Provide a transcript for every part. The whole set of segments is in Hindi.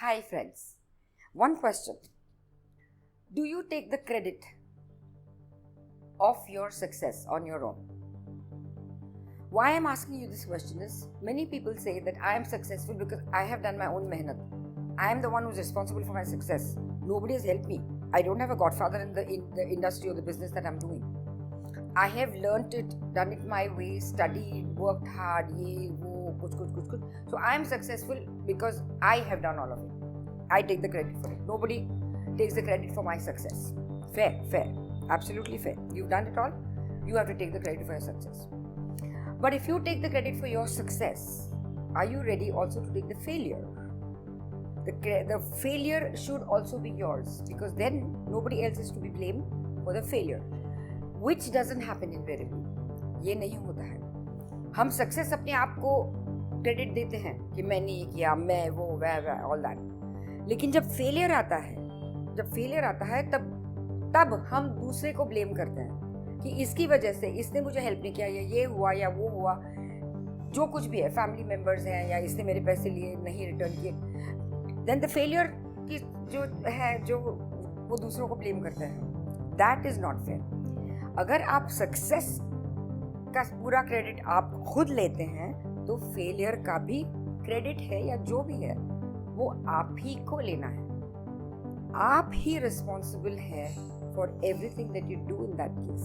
Hi friends, one question. Do you take the credit of your success on your own? Why I'm asking you this question is, many people say that I am successful because I have done my own mehnat. I am the one who's responsible for my success. Nobody has helped me. I don't have a godfather in the industry or the business that I'm doing. I have learnt it, done it my way, studied, worked hard, kuch. So I am successful because I have done all of it. I take the credit for it. Nobody takes the credit for my success. Fair. Absolutely fair. You've done it all. You have to take the credit for your success. But if you take the credit for your success, are you ready also to take the failure? The failure should also be yours, because then nobody else is to be blamed for the failure, which doesn't happen invariably. ये नहीं होता है. हम सक्सेस अपने आप को क्रेडिट देते हैं कि मैंने ये किया, मैं वो वह ऑल दैट. लेकिन जब फेलियर आता है तब हम दूसरे को ब्लेम करते हैं कि इसकी वजह से इसने मुझे हेल्प नहीं किया, या ये हुआ या वो हुआ, जो कुछ भी है, फैमिली मेंबर्स हैं, या इसने मेरे पैसे लिए नहीं रिटर्न किए. देन द फेलियर की जो वो दूसरों को ब्लेम करते हैं. That is not fair. अगर आप सक्सेस का पूरा क्रेडिट आप खुद लेते हैं तो फेलियर का भी क्रेडिट है या जो भी है वो आप ही को लेना है. आप ही रिस्पॉन्सिबल है for everything that you do in that case.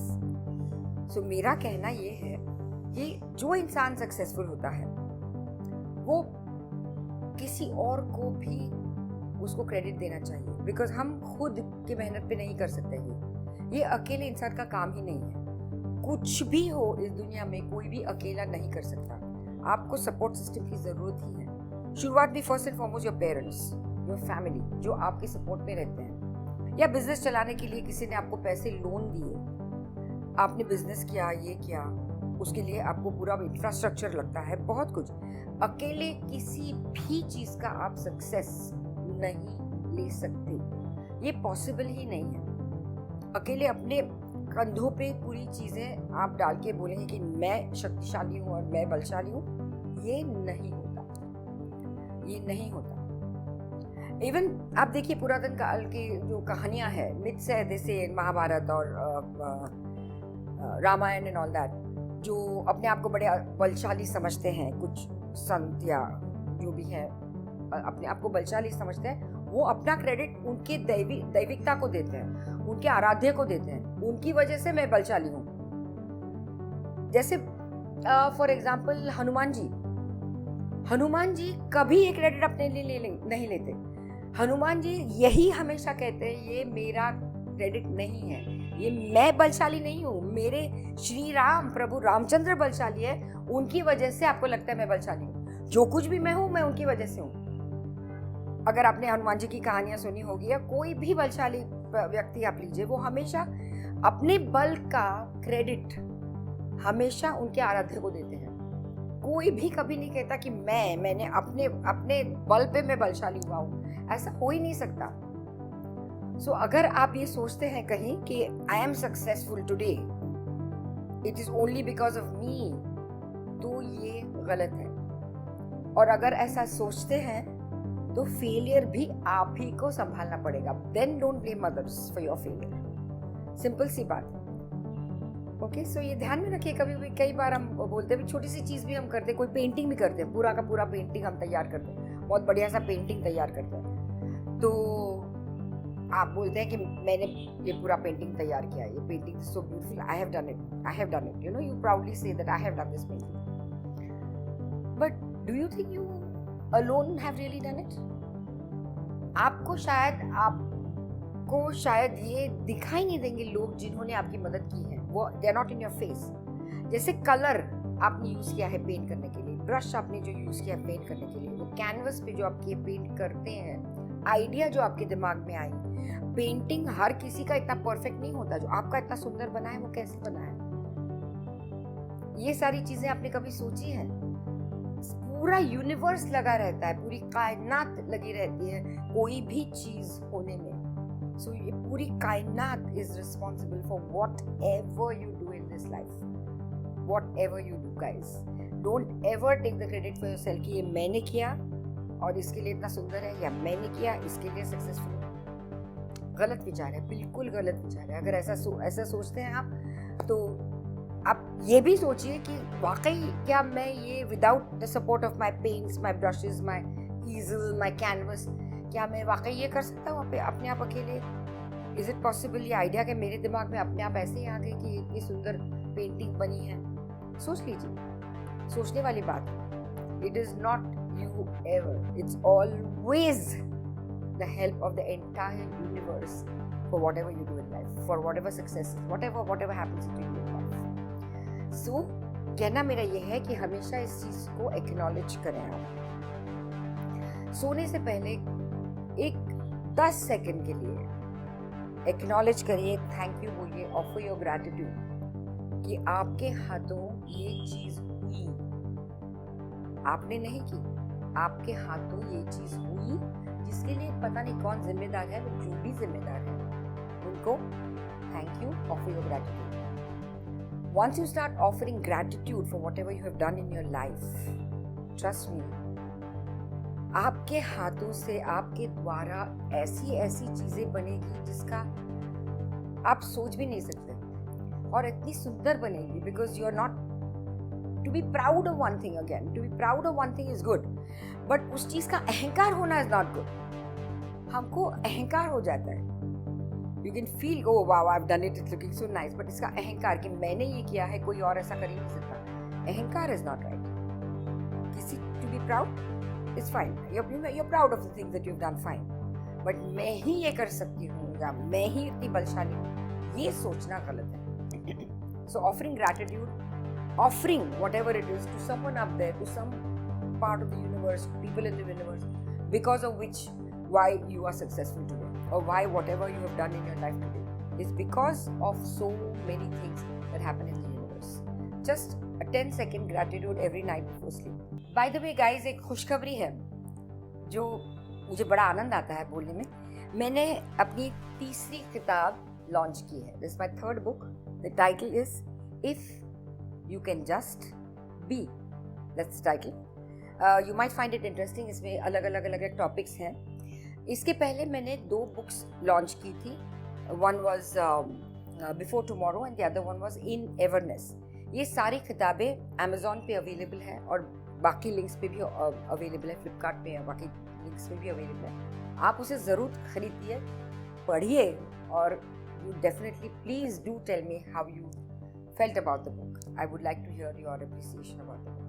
So मेरा कहना ये है कि जो इंसान सक्सेसफुल होता है वो किसी और को भी उसको क्रेडिट देना चाहिए, बिकॉज हम खुद की मेहनत पे नहीं कर सकते. ये अकेले इंसान का काम ही नहीं है. कुछ भी हो इस दुनिया में कोई भी अकेला नहीं कर सकता. आपको सपोर्ट सिस्टम की ज़रूरत ही है. शुरुआत भी first and foremost your parents, your family, जो आपके सपोर्ट में रहते हैं. या बिजनेस चलाने के लिए किसी ने आपको पैसे लोन दिए, आपने बिजनेस किया, ये किया, उसके लिए आपको पूरा इंफ्रास्ट्रक्चर लगता है, बहुत कुछ. अकेले किसी भी चीज़ का आप सक्सेस नहीं ले सकते. ये पॉसिबल ही नहीं है. अकेले अपने कंधों पे पूरी चीज़ें आप डाल के बोलेंगे कि मैं शक्तिशाली हूँ और मैं बलशाली हूँ, ये नहीं होता. इवन आप देखिए पुरातन काल की जो कहानियाँ हैं, मिथ्स है, जैसे महाभारत और रामायण एंड ऑल दैट, जो अपने आप को बड़े बलशाली समझते हैं, कुछ संत या जो भी हैं अपने आप को बलशाली समझते हैं, वो अपना क्रेडिट उनके दैविकता को देते हैं, उनके आराध्य को देते हैं. उनकी वजह से मैं बलशाली हूँ. जैसे फॉर एग्जाम्पल हनुमान जी कभी ये क्रेडिट अपने लिए नहीं लेते. हनुमान जी यही हमेशा कहते हैं, ये मेरा क्रेडिट नहीं है, ये मैं बलशाली नहीं हूँ, मेरे श्री राम प्रभु रामचंद्र बलशाली है, उनकी वजह से आपको लगता है मैं बलशाली हूँ. जो कुछ भी मैं हूँ मैं उनकी वजह से हूँ. अगर आपने हनुमान जी की कहानियां सुनी होगी, या कोई भी बलशाली व्यक्ति आप लीजिए, वो हमेशा अपने बल का क्रेडिट हमेशा उनके आराध्य को देते हैं. कोई भी कभी नहीं कहता कि मैंने अपने बल पे मैं बलशाली हुआ हूँ. ऐसा हो ही नहीं सकता. सो अगर आप ये सोचते हैं कहीं कि I am successful today, it is only because of me, तो ये गलत है. और अगर ऐसा सोचते हैं तो फेलियर भी आप ही को संभालना पड़ेगा. Then don't blame others for your failure. Simple सी बात है. ओके, सो ये ध्यान में रखिए. कई बार हम बोलते हैं, छोटी सी चीज़ भी हम करते हैं, कोई पेंटिंग भी करते हैं, पूरा का पूरा पेंटिंग हम तैयार करते हैं, बहुत बढ़िया सा पेंटिंग तैयार करते हैं, तो आप बोलते हैं कि मैंने ये पूरा पेंटिंग तैयार किया, ये painting is so beautiful, I have done it, you proudly say that I have done this painting. But do you think you alone have really done it? आपको शायद ये दिखाई नहीं देंगे लोग जिन्होंने आपकी मदद की है. वो they are not in your face. जैसे कलर आपने यूज़ किया है पेंट करने के लिए, ब्रश आपने जो यूज़ किया है पेंट करने के लिए, वो कैनवस पे जो आपके पेंट करते हैं, आइडिया जो आपके दिमाग में आई, पेंटिंग हर किसी का इतना परफेक्ट नहीं होता. जो आपका इतना सुंदर बना है वो कैसे बना है, ये सारी चीज़ें आपने कभी सोची है? पूरा यूनिवर्स लगा रहता है, पूरी कायनात लगी रहती है कोई भी चीज होने में. सो ये पूरी कायनात is responsible for whatever you do in this life. Whatever you do guys, don't ever take the credit for yourself कि ये मैंने किया और इसके लिए इतना सुंदर है, या मैंने किया इसके लिए सक्सेसफुल हूँ। गलत विचार है, बिल्कुल गलत विचार है। अगर ऐसा सोचते हैं आप, तो आप ये भी सोचिए कि वाकई क्या मैं ये without the support of my paints, my brushes, my ईजल, my canvas, क्या मैं वाकई ये कर सकता हूँ अपने आप अकेले? Is it possible? ये आइडिया के मेरे दिमाग में अपने आप ऐसे ही आ गए कि इतनी सुंदर पेंटिंग बनी है। सोच लीजिए, सोचने वाली बात है। It is not you ever, it's always the help of the entire universe for whatever you do in life, for whatever successes, whatever happens to you in life. So कहना मेरा ये है कि हमेशा इस चीज को एक्नॉलेज करें। आप सोने से पहले एक 10 सेकंड के लिए एक्नॉलेज करिए, थैंक यू बोलिए, ऑफर योर ग्रैटिट्यूड कि आपके हाथों ये चीज हुई, आपने नहीं की, आपके हाथों ये चीज हुई, जिसके लिए पता नहीं कौन जिम्मेदार है, जो भी जिम्मेदार है उनको thank you, offer your gratitude. Once you start offering gratitude for whatever you have done in your life, trust me, आपके हाथों से, आपके द्वारा ऐसी ऐसी चीजें बनेगी जिसका आप सोच भी नहीं सकते, और इतनी सुंदर बनेगी, because you are not to be proud of one thing. Again, to be proud of one thing is good, but उस चीज का अहंकार होना is not good. हमको अहंकार हो जाता है, you can feel, oh wow, I've done it, it's looking so nice, but इसका अहंकार कि मैंने ये किया है, कोई और ऐसा कर ही नहीं सकता, अहंकार is not right. किसी to be proud is fine, you're proud of the things that you've done, fine, but मैं ही ये कर सकती हूँ, या मैं ही इतनी बलशाली हूँ, ये सोचना गलत है. So offering gratitude, offering whatever it is to someone up there, to some part of the universe, people in the universe, because of which, why you are successful today, or why whatever you have done in your life today is because of so many things that happen in the universe. Just a 10-second gratitude every night before sleep. By the way guys, एक खुशखबरी है जो मुझे बड़ा आनंद आता है बोलने में। मैंने अपनी तीसरी किताब लॉन्च की है। This is my third book. The title is If You Can Just Be. That's the title. You might find it interesting. इसमें अलग अलग टॉपिक्स हैं। इसके पहले मैंने 2 बुक्स लॉन्च की थी। One was Before Tomorrow and the other one was In Everness. ये सारी किताबें Amazon पे अवेलेबल है, और बाकी लिंक्स पे भी अवेलेबल है, फ्लिपकार्ट पे है, बाकी लिंक्स पे भी अवेलेबल है। आप उसे ज़रूर खरीदिए, पढ़िए, और you definitely please do tell me how you felt about the book. I would like to hear your appreciation about the book.